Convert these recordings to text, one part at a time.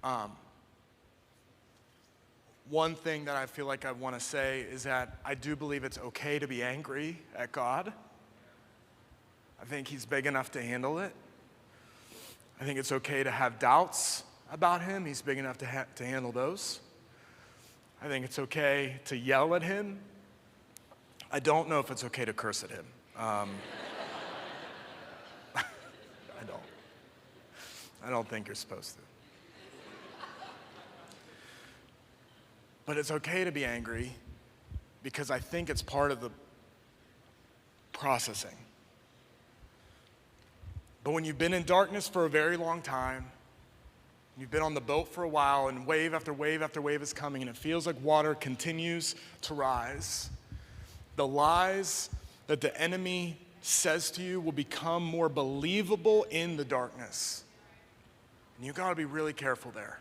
Um, One thing that I feel like I want to say is that I do believe it's okay to be angry at God. I think he's big enough to handle it. I think it's okay to have doubts about him. He's big enough to handle those. I think it's okay to yell at him. I don't know if it's okay to curse at him. I don't think you're supposed to. But it's okay to be angry because I think it's part of the processing. But when you've been in darkness for a very long time, you've been on the boat for a while, and wave after wave after wave is coming, and it feels like water continues to rise, the lies that the enemy says to you will become more believable in the darkness. And you gotta be really careful there.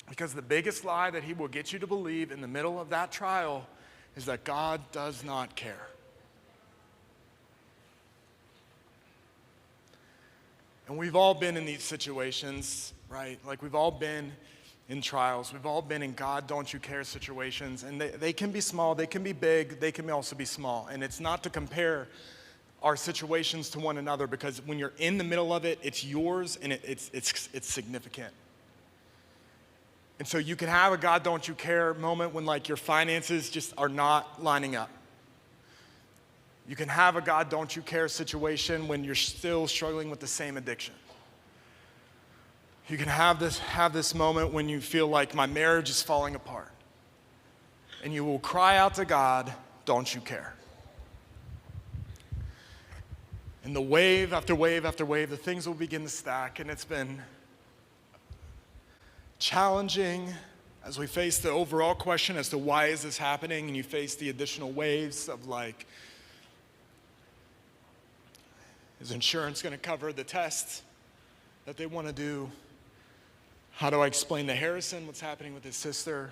Because the biggest lie that he will get you to believe in the middle of that trial is that God does not care. And we've all been in these situations, right? Like we've all been in trials. We've all been in God, don't you care situations. And they can be small, they can be big, they can also be small. And it's not to compare our situations to one another, because when you're in the middle of it, it's yours and it's significant. And so you can have a God, don't you care moment when like your finances just are not lining up. You can have a God, don't you care situation when you're still struggling with the same addiction. You can have this moment when you feel like my marriage is falling apart. And you will cry out to God, don't you care? And the wave after wave after wave, the things will begin to stack, and it's been challenging as we face the overall question as to why is this happening, and you face the additional waves of like, is insurance going to cover the test that they want to do? How do I explain to Harrison what's happening with his sister?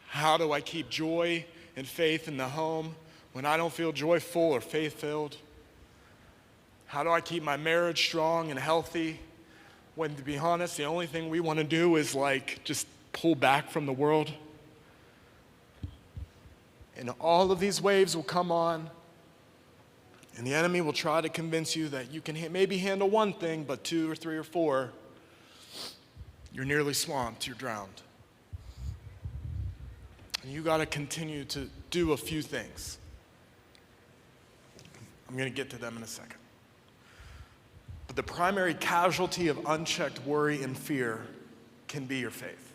How do I keep joy and faith in the home when I don't feel joyful or faith-filled? How do I keep my marriage strong and healthy when, to be honest, the only thing we want to do is like just pull back from the world? And all of these waves will come on, and the enemy will try to convince you that you can maybe handle one thing, but 2 or 3 or 4, you're nearly swamped, you're drowned. And you got to continue to do a few things. I'm going to get to them in a second. But the primary casualty of unchecked worry and fear can be your faith.